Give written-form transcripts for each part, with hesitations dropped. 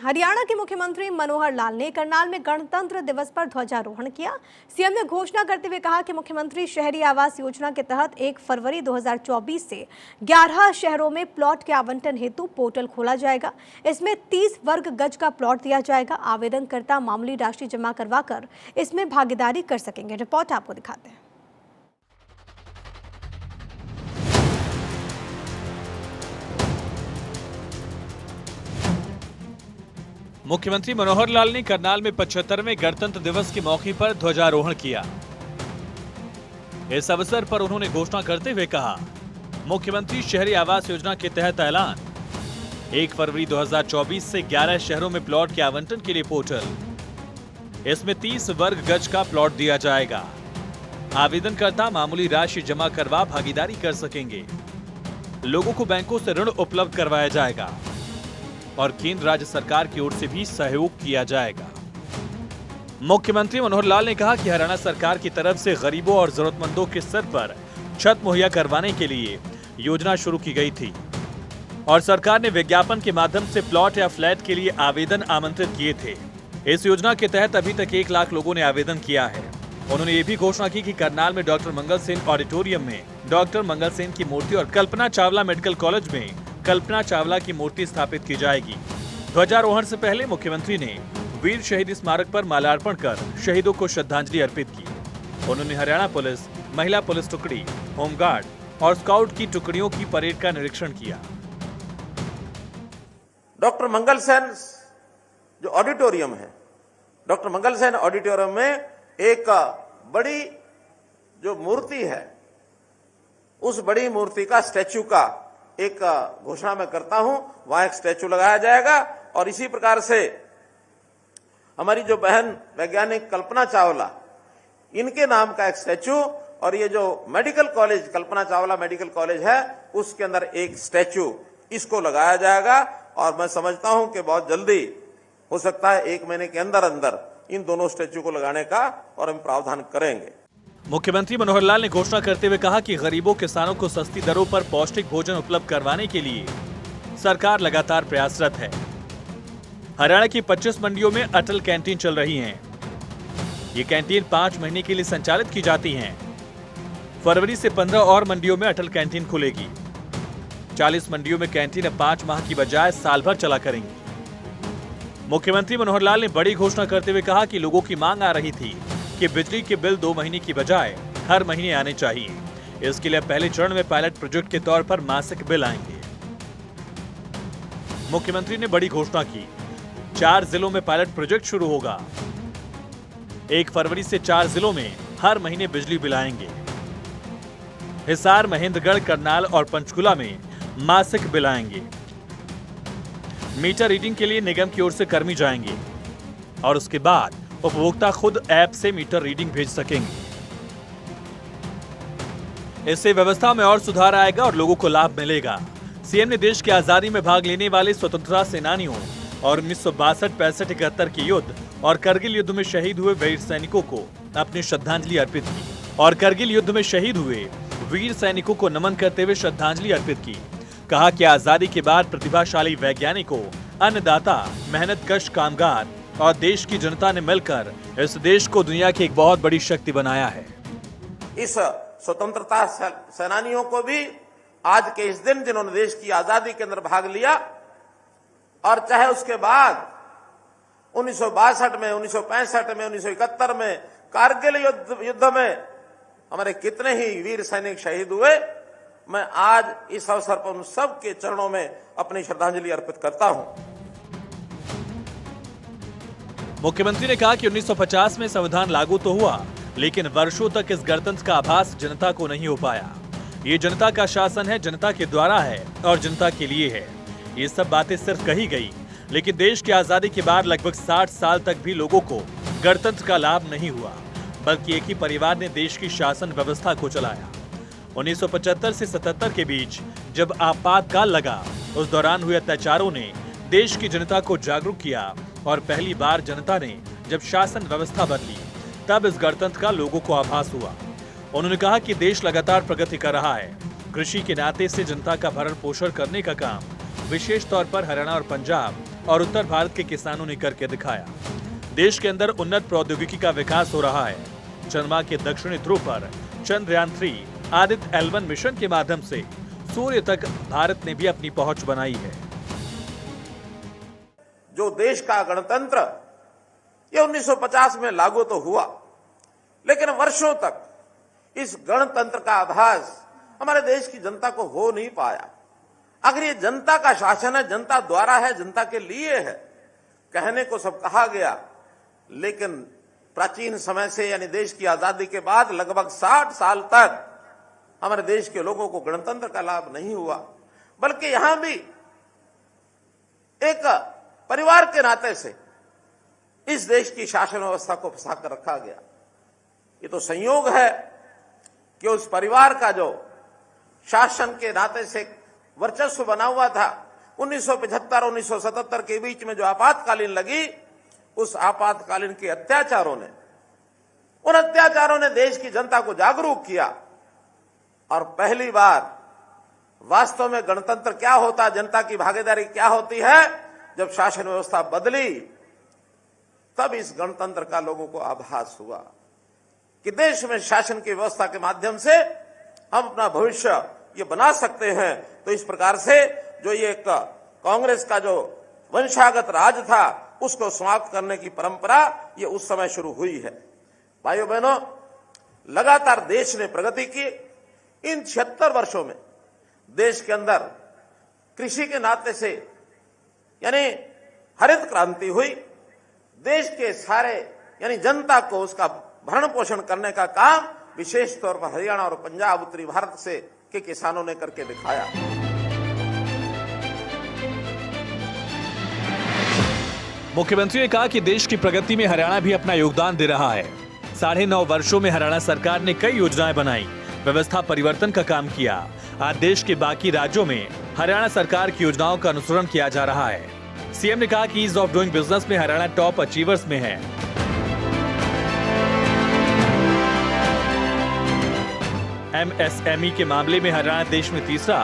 हरियाणा के मुख्यमंत्री मनोहर लाल ने करनाल में गणतंत्र दिवस पर ध्वजारोहण किया। सीएम ने घोषणा करते हुए कहा कि मुख्यमंत्री शहरी आवास योजना के तहत 1 फरवरी 2024 से 11 शहरों में प्लॉट के आवंटन हेतु पोर्टल खोला जाएगा। इसमें 30 वर्ग गज का प्लॉट दिया जाएगा। आवेदनकर्ता मामूली राशि जमा करवाकर इसमें भागीदारी कर सकेंगे। रिपोर्ट आपको दिखाते हैं। मुख्यमंत्री मनोहर लाल ने करनाल में 75वें गणतंत्र दिवस के मौके पर ध्वजारोहण किया। इस अवसर पर उन्होंने घोषणा करते हुए कहा, मुख्यमंत्री शहरी आवास योजना के तहत ऐलान 1 फरवरी 2024 से 11 शहरों में प्लॉट के आवंटन के लिए पोर्टल। इसमें 30 वर्ग गज का प्लॉट दिया जाएगा। आवेदनकर्ता मामूली राशि जमा करवा भागीदारी कर सकेंगे। लोगों को बैंकों से ऋण उपलब्ध करवाया जाएगा और केंद्र राज्य सरकार की ओर से भी सहयोग किया जाएगा। मुख्यमंत्री मनोहर लाल ने कहा कि हरियाणा सरकार की तरफ से गरीबों और जरूरतमंदों के स्तर पर छत मुहैया करवाने के लिए योजना शुरू की गई थी और सरकार ने विज्ञापन के माध्यम से प्लॉट या फ्लैट के लिए आवेदन आमंत्रित किए थे। इस योजना के तहत अभी तक 1 लाख लोगों ने आवेदन किया है। उन्होंने ये भी घोषणा की कि करनाल में डॉक्टर मंगल सेन ऑडिटोरियम में डॉक्टर मंगल सेन की मूर्ति और कल्पना चावला मेडिकल कॉलेज में कल्पना चावला की मूर्ति स्थापित की जाएगी। ध्वजारोहण से पहले मुख्यमंत्री ने वीर शहीद स्मारक पर माल्यार्पण कर शहीदों को श्रद्धांजलि अर्पित की। उन्होंने हरियाणा पुलिस, महिला पुलिस टुकड़ी, होमगार्ड और स्काउट की टुकड़ियों की परेड का निरीक्षण किया। डॉक्टर मंगल सेन जो ऑडिटोरियम है, डॉक्टर मंगल सेन ऑडिटोरियम में एक बड़ी जो मूर्ति है, उस बड़ी मूर्ति का स्टैच्यू का एक घोषणा मैं करता हूं। वहां एक स्टैच्यू लगाया जाएगा और इसी प्रकार से हमारी जो बहन वैज्ञानिक कल्पना चावला, इनके नाम का एक स्टैच्यू, और ये जो medical college Kalpana Chawla medical college है, उसके अंदर एक स्टैच्यू, इसको लगाया जाएगा। और मैं समझता हूं कि बहुत जल्दी हो सकता है 1 महीने के अंदर अंदर इन दोनों स्टैच्यू को लगाने का और हम प्रावधान करेंगे। मुख्यमंत्री मनोहर लाल ने घोषणा करते हुए कहा कि गरीबों किसानों को सस्ती दरों पर पौष्टिक भोजन उपलब्ध करवाने के लिए सरकार लगातार प्रयासरत है। हरियाणा की 25 मंडियों में अटल कैंटीन चल रही हैं। ये कैंटीन 5 महीने के लिए संचालित की जाती हैं। फरवरी से 15 और मंडियों में अटल कैंटीन खुलेगी। 40 मंडियों में कैंटीन अब 5 माह की बजाय साल भर चला करेंगी। मुख्यमंत्री मनोहर लाल ने बड़ी घोषणा करते हुए कहा कि लोगों की मांग आ रही थी कि बिजली के बिल 2 महीने की बजाय हर महीने आने चाहिए। इसके लिए पहले चरण में पायलट प्रोजेक्ट के तौर पर मासिक बिल आएंगे। मुख्यमंत्री ने बड़ी घोषणा की, 4 जिलों में पायलट प्रोजेक्ट शुरू होगा। 1 फरवरी से 4 जिलों में हर महीने बिजली बिल आएंगे। हिसार, महेंद्रगढ़, करनाल और पंचकुला में मासिक बिल आएंगे। मीटर रीडिंग के लिए निगम की ओर से कर्मी जाएंगे और उसके बाद उपभोक्ता खुद ऐप से मीटर रीडिंग भेज सकेंगे। इससे व्यवस्था में और सुधार आएगा और लोगों को लाभ मिलेगा। सीएम ने देश की आजादी में भाग लेने वाले स्वतंत्रता सेनानियों और 1962, 65, 71 के युद्ध और करगिल युद्ध में शहीद हुए वीर सैनिकों को अपनी श्रद्धांजलि अर्पित की और करगिल युद्ध में शहीद हुए वीर सैनिकों को नमन करते हुए श्रद्धांजलि अर्पित की। कहा कि आजादी के बाद प्रतिभाशाली वैज्ञानिकों, अन्नदाता, मेहनतकश कामगार और देश की जनता ने मिलकर इस देश को दुनिया की एक बहुत बड़ी शक्ति बनाया है। इस स्वतंत्रता सेनानियों को भी आज के इस दिन, जिन्होंने देश की आजादी के अंदर भाग लिया, और चाहे उसके बाद 1962 में, 1965 में, 1971 में कारगिल युद्ध में हमारे कितने ही वीर सैनिक शहीद हुए, मैं आज इस अवसर पर उन सब के चरणों में अपनी श्रद्धांजलि अर्पित करता हूं। मुख्यमंत्री ने कहा कि 1950 में संविधान लागू तो हुआ, लेकिन वर्षों तक इस गणतंत्र का आभास जनता को नहीं हो पाया। ये जनता का शासन है, जनता के द्वारा है और जनता के लिए है। ये सब बातें सिर्फ कही गई, लेकिन देश की आजादी के बाद लगभग 60 साल तक भी लोगों को गणतंत्र का लाभ नहीं हुआ, बल्कि एक ही परिवार ने देश की शासन व्यवस्था को चलाया। 1975 से 77 के बीच जब आपातकाल लगा, उस दौरान हुए अत्याचारों ने देश की जनता को जागरूक किया और पहली बार जनता ने जब शासन व्यवस्था बदली, तब इस गणतंत्र का लोगों को आभास हुआ। उन्होंने कहा कि देश लगातार प्रगति कर रहा है। कृषि के नाते से जनता का भरण पोषण करने का काम विशेष तौर पर हरियाणा और पंजाब और उत्तर भारत के किसानों ने करके दिखाया। देश के अंदर उन्नत प्रौद्योगिकी का विकास हो रहा है। चंद्रमा के दक्षिणी ध्रुव पर चंद्रयान 3 आदित्य L1 मिशन के माध्यम से सूर्य तक भारत ने भी अपनी पहुंच बनाई है। जो देश का गणतंत्र ये 1950 में लागू तो हुआ, लेकिन वर्षों तक इस गणतंत्र का आभास हमारे देश की जनता को हो नहीं पाया। अगर ये जनता का शासन है, जनता द्वारा है, जनता के लिए है, कहने को सब कहा गया, लेकिन प्राचीन समय से यानी देश की आजादी के बाद लगभग 60 साल तक हमारे देश के लोगों को गणतंत्र का लाभ नहीं हुआ, बल्कि यहां भी एक परिवार के नाते से इस देश की शासन व्यवस्था को फंसा कर रखा गया। ये तो संयोग है कि उस परिवार का जो शासन के नाते से वर्चस्व बना हुआ था, 1975 और 1977 के बीच में जो आपातकालीन लगी, उस आपातकालीन के उन अत्याचारों ने देश की जनता को जागरूक किया और पहली बार वास्तव में गणतंत्र क्या होता, जनता की भागीदारी क्या होती है, जब शासन व्यवस्था बदली, तब इस गणतंत्र का लोगों को आभास हुआ कि देश में शासन की व्यवस्था के माध्यम से हम अपना भविष्य ये बना सकते हैं। तो इस प्रकार से जो ये कांग्रेस का जो वंशागत राज था, उसको समाप्त करने की परंपरा ये उस समय शुरू हुई है। भाइयों बहनों, लगातार देश ने प्रगति की। इन 76 वर्षों में देश के अंदर कृषि के नाते से यानी हरित क्रांति हुई। देश के सारे यानी जनता को उसका भरण पोषण करने का काम विशेष तौर पर हरियाणा और पंजाब, उत्तरी भारत से के किसानों ने करके दिखाया। मुख्यमंत्री ने कहा कि देश की प्रगति में हरियाणा भी अपना योगदान दे रहा है। 9.5 वर्षों में हरियाणा सरकार ने कई योजनाएं बनाई, व्यवस्था परिवर्तन का काम किया। आज देश के बाकी राज्यों में हरियाणा सरकार की योजनाओं का अनुसरण किया जा रहा है। सीएम ने कहा कि ईज ऑफ डूइंग बिजनेस में हरियाणा टॉप अचीवर्स में है। MSME के मामले में हरियाणा देश में तीसरा,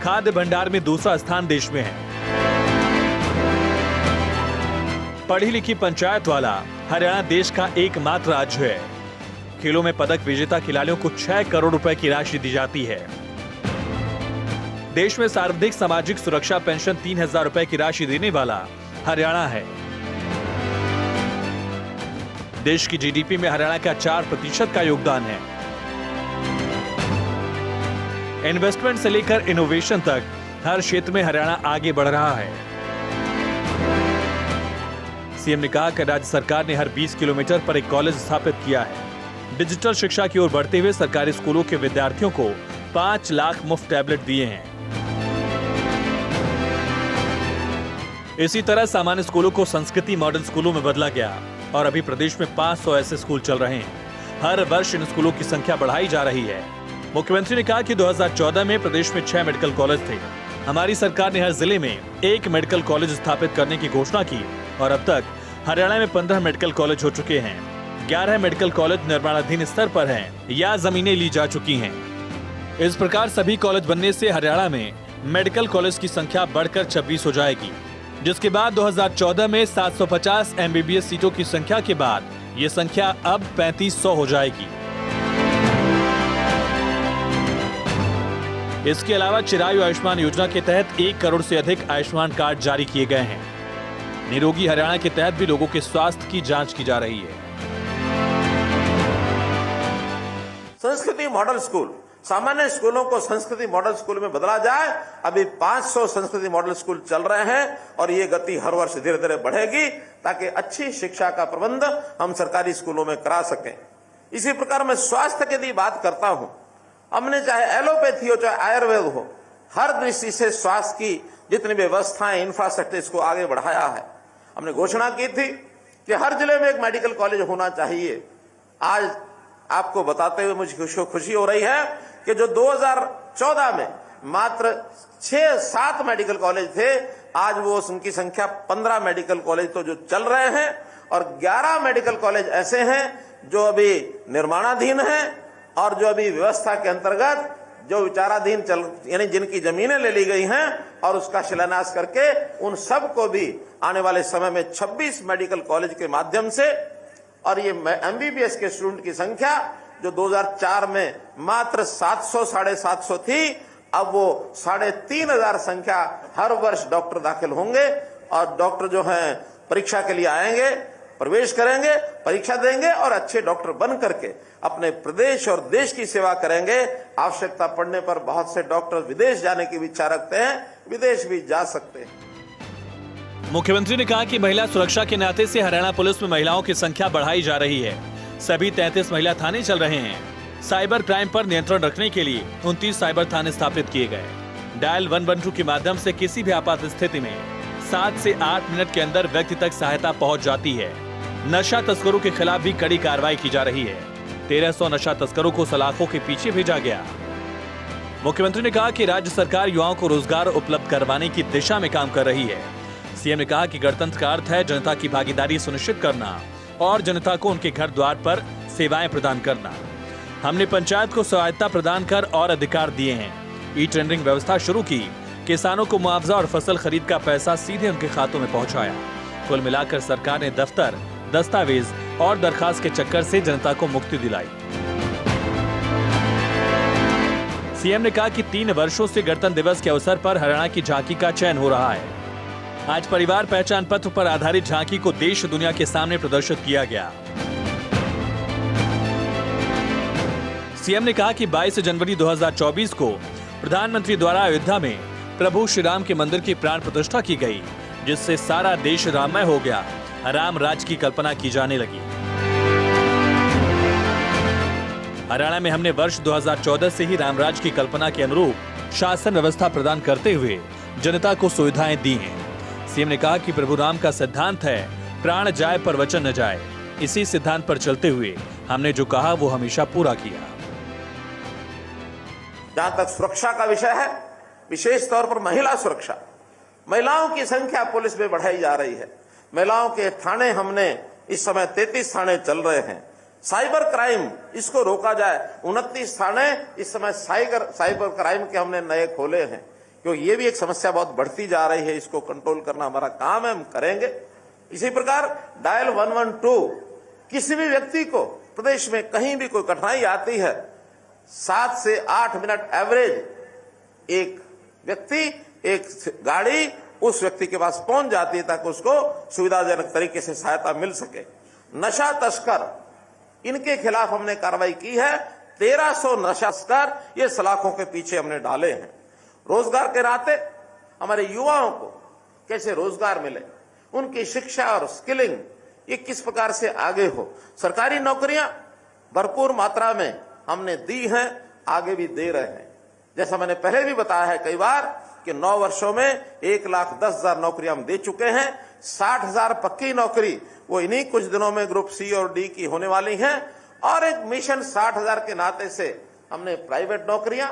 खाद्य भंडार में दूसरा स्थान देश में है। पढ़ी लिखी पंचायत वाला हरियाणा देश का एकमात्र राज्य है। खेलों में पदक विजेता खिलाड़ियों को 6 करोड़ रुपए की राशि दी जाती है। देश में सार्वजनिक सामाजिक सुरक्षा पेंशन 3,000 रुपए की राशि देने वाला हरियाणा है। देश की जीडीपी में हरियाणा का 4% का योगदान है। इन्वेस्टमेंट से लेकर इनोवेशन तक हर क्षेत्र में हरियाणा आगे बढ़ रहा है। सीएम ने कहा कि राज्य सरकार ने हर 20 किलोमीटर पर एक कॉलेज स्थापित किया है। डिजिटल शिक्षा की ओर बढ़ते हुए सरकारी स्कूलों के विद्यार्थियों को 5 लाख मुफ्त टैबलेट दिए हैं। इसी तरह सामान्य स्कूलों को संस्कृति मॉडल स्कूलों में बदला गया और अभी प्रदेश में 500 ऐसे स्कूल चल रहे हैं। हर वर्ष इन स्कूलों की संख्या बढ़ाई जा रही है। मुख्यमंत्री ने कहा कि 2014 में प्रदेश में 6 मेडिकल कॉलेज थे। हमारी सरकार ने हर जिले में 1 मेडिकल कॉलेज स्थापित करने की घोषणा की और अब तक हरियाणा में 15 मेडिकल कॉलेज हो चुके हैं। 11 मेडिकल कॉलेज निर्माणाधीन स्तर पर हैं या जमीनें ली जा चुकी हैं। इस प्रकार सभी कॉलेज बनने से हरियाणा में मेडिकल कॉलेज की संख्या बढ़कर 26 हो जाएगी, जिसके बाद 2014 में 750 MBBS सीटों की संख्या के बाद ये संख्या अब 3500 हो जाएगी। इसके अलावा चिरायु आयुष्मान योजना के तहत 1 करोड़ से अधिक आयुष्मान कार्ड जारी किए गए हैं। निरोगी हरियाणा के तहत भी लोगों के स्वास्थ्य की जांच की जा रही है। संस्कृति मॉडल स्कूल, सामान्य स्कूलों को संस्कृति मॉडल स्कूल में बदला जाए। अभी 500 संस्कृति मॉडल स्कूल चल रहे हैं और ये गति हर वर्ष धीरे धीरे बढ़ेगी ताकि अच्छी शिक्षा का प्रबंध हम सरकारी स्कूलों में करा सकें। इसी प्रकार मैं स्वास्थ्य की यदि बात करता हूं, हमने चाहे एलोपैथी हो चाहे आयुर्वेद हो, हर दृष्टि से स्वास्थ्य की जितनी व्यवस्थाएं, इंफ्रास्ट्रक्चर, इसको आगे बढ़ाया है। हमने घोषणा की थी कि हर जिले में एक मेडिकल कॉलेज होना चाहिए। आज आपको बताते हुए मुझे खुशी हो रही है कि जो 2014 में मात्र 6-7 मेडिकल कॉलेज थे, आज वो उनकी संख्या 15 मेडिकल कॉलेज तो जो चल रहे हैं और 11 मेडिकल कॉलेज ऐसे हैं जो अभी निर्माणाधीन हैं और जो अभी व्यवस्था के अंतर्गत जो विचाराधीन यानी जिनकी जमीनें ले ली गई हैं और उसका शिलान्यास करके उन सबको भी आने वाले समय में 26 मेडिकल कॉलेज के माध्यम से, और ये एमबीबीएस के स्टूडेंट की संख्या जो 2004 में मात्र 700-750 थी, अब वो 3500 संख्या हर वर्ष डॉक्टर दाखिल होंगे और डॉक्टर जो हैं परीक्षा के लिए आएंगे, प्रवेश करेंगे, परीक्षा देंगे और अच्छे डॉक्टर बन करके अपने प्रदेश और देश की सेवा करेंगे। आवश्यकता पड़ने पर बहुत से डॉक्टर विदेश जाने की भी इच्छा रखते हैं, विदेश भी जा सकते हैं। मुख्यमंत्री ने कहा कि महिला सुरक्षा के नाते से हरियाणा पुलिस में महिलाओं की संख्या बढ़ाई जा रही है। सभी 33 महिला थाने चल रहे हैं। साइबर क्राइम पर नियंत्रण रखने के लिए 29 साइबर थाने स्थापित किए गए। डायल 112 के माध्यम से किसी भी आपात स्थिति में 7 से 8 मिनट के अंदर व्यक्ति तक सहायता पहुंच जाती है। नशा तस्करों के खिलाफ भी कड़ी कार्रवाई की जा रही है। 1300 नशा तस्करों को सलाखों के पीछे भेजा गया। मुख्यमंत्री ने कहा कि राज्य सरकार युवाओं को रोजगार उपलब्ध करवाने की दिशा में काम कर रही है। सीएम ने कहा कि गणतंत्र का अर्थ है जनता की भागीदारी सुनिश्चित करना और जनता को उनके घर द्वार पर सेवाएं प्रदान करना। हमने पंचायत को सहायता प्रदान कर और अधिकार दिए हैं। ई टेंडरिंग व्यवस्था शुरू की, किसानों को मुआवजा और फसल खरीद का पैसा सीधे उनके खातों में पहुंचाया। कुल मिलाकर सरकार ने दफ्तर, दस्तावेज और दरखास्त के चक्कर से जनता को मुक्ति दिलाई। सीएम ने कहा कि 3 वर्षों से गणतंत्र दिवस के अवसर पर हरियाणा की झांकी का चयन हो रहा है। आज परिवार पहचान पत्र पर आधारित झांकी को देश दुनिया के सामने प्रदर्शित किया गया। सीएम ने कहा कि 22 जनवरी 2024 को प्रधानमंत्री द्वारा अयोध्या में प्रभु श्री राम के मंदिर की प्राण प्रतिष्ठा की गई, जिससे सारा देश राममय हो गया। राम राज की कल्पना की जाने लगी। हरियाणा में हमने वर्ष 2014 से ही रामराज की कल्पना के अनुरूप शासन व्यवस्था प्रदान करते हुए जनता को सुविधाएं दी हैं। सीएम ने कहा कि प्रभु राम का सिद्धांत है प्राण जाए पर वचन न जाए। इसी सिद्धांत पर चलते हुए हमने जो कहा वो हमेशा पूरा किया। जहां तक सुरक्षा का विषय है, विशेष तौर पर महिला सुरक्षा, महिलाओं की संख्या पुलिस में बढ़ाई जा रही है। महिलाओं के थाने हमने इस समय 33 थाने चल रहे हैं। साइबर क्राइम इसको रोका जाए, 29 थाने इस समय साइबर क्राइम के हमने नए खोले हैं, क्योंकि ये भी एक समस्या बहुत बढ़ती जा रही है। इसको कंट्रोल करना हमारा काम है, हम करेंगे। इसी प्रकार डायल 112, किसी भी व्यक्ति को प्रदेश में कहीं भी कोई कठिनाई आती है, 7 से 8 मिनट एवरेज एक व्यक्ति, एक गाड़ी उस व्यक्ति के पास पहुंच जाती है ताकि उसको सुविधाजनक तरीके से सहायता मिल सके। नशा तस्कर, इनके खिलाफ हमने कार्रवाई की है। 1300 नशा तस्कर ये सलाखों के पीछे हमने डाले हैं। रोजगार के नाते हमारे युवाओं को कैसे रोजगार मिले, उनकी शिक्षा और स्किलिंग ये किस प्रकार से आगे हो। सरकारी नौकरियां भरपूर मात्रा में हमने दी हैं, आगे भी दे रहे हैं। जैसा मैंने पहले भी बताया है कई बार कि 9 वर्षों में 1,10,000 नौकरियां हम दे चुके हैं। 60,000 पक्की नौकरी वो इन्हीं कुछ दिनों में ग्रुप सी और डी की होने वाली हैं। और एक मिशन 60,000 के नाते से हमने प्राइवेट नौकरियां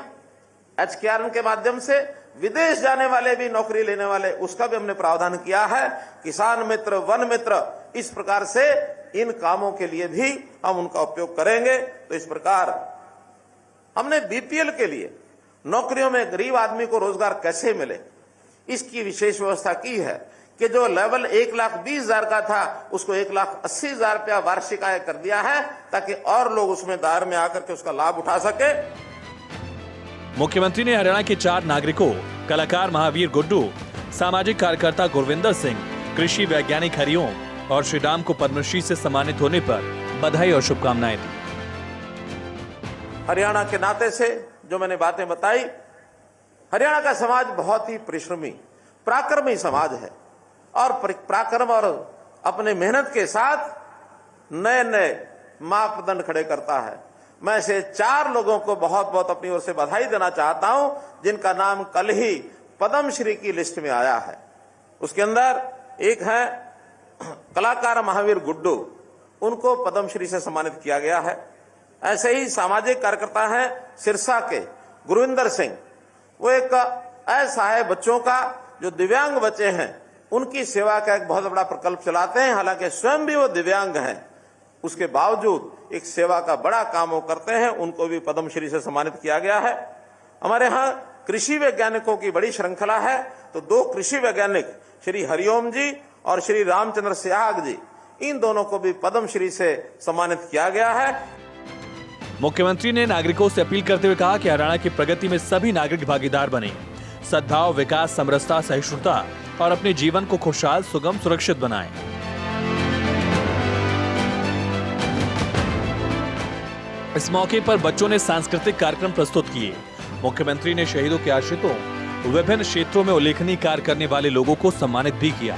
HKRN के माध्यम से विदेश जाने वाले भी नौकरी लेने वाले, उसका भी हमने प्रावधान किया है। किसान मित्र, वन मित्र, इस प्रकार से इन कामों के लिए भी हम उनका उपयोग करेंगे। तो इस प्रकार हमने BPL के लिए नौकरियों में गरीब आदमी को रोजगार कैसे मिले, इसकी विशेष व्यवस्था की है कि जो लेवल 1,20,000 का था उसको 1,80,000 रुपया वार्षिक आय कर दिया है, ताकि और लोग उसमें दायरे में आकर के उसका लाभ उठा सके। मुख्यमंत्री ने हरियाणा के 4 नागरिकों, कलाकार महावीर गुड्डू, सामाजिक कार्यकर्ता गुरविंदर सिंह, कृषि वैज्ञानिक हरिओम और श्री राम को पद्मश्री से सम्मानित होने पर बधाई और शुभकामनाएं दी। हरियाणा के नाते से जो मैंने बातें बताई, हरियाणा का समाज बहुत ही परिश्रमी, पराक्रमी समाज है और पराक्रम और अपने मेहनत के साथ नए नए मापदंड खड़े करता है। मैं ऐसे 4 लोगों को बहुत बहुत अपनी ओर से बधाई देना चाहता हूं, जिनका नाम कल ही पद्मश्री की लिस्ट में आया है। उसके अंदर एक है कलाकार महावीर गुड्डू, उनको पद्मश्री से सम्मानित किया गया है। ऐसे ही सामाजिक कार्यकर्ता हैं सिरसा के गुरविंदर सिंह, वो एक ऐसा है बच्चों का जो दिव्यांग बच्चे हैं उनकी सेवा का एक बहुत बड़ा प्रकल्प चलाते हैं। हालांकि स्वयं भी वो दिव्यांग हैं, उसके बावजूद एक सेवा का बड़ा काम वो करते हैं, उनको भी पद्मश्री से सम्मानित किया गया है। हमारे यहाँ कृषि वैज्ञानिकों की बड़ी श्रृंखला है, तो 2 कृषि वैज्ञानिक श्री हरिओम जी और श्री रामचंद्र सिहाग जी, इन दोनों को भी पद्मश्री से सम्मानित किया गया है। मुख्यमंत्री ने नागरिकों से अपील करते हुए कहा कि हरियाणा की प्रगति में सभी नागरिक भागीदार बने, सद्भाव, विकास, समरसता, सहिष्णुता और अपने जीवन को खुशहाल, सुगम, सुरक्षित बनाएं। इस मौके पर बच्चों ने सांस्कृतिक कार्यक्रम प्रस्तुत किए। मुख्यमंत्री ने शहीदों के आश्रितों, विभिन्न क्षेत्रों में उल्लेखनीय कार्य करने वाले लोगों को सम्मानित भी किया।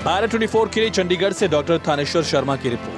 भारत 24 के लिए चंडीगढ़ से डॉक्टर थानेश्वर शर्मा की रिपोर्ट।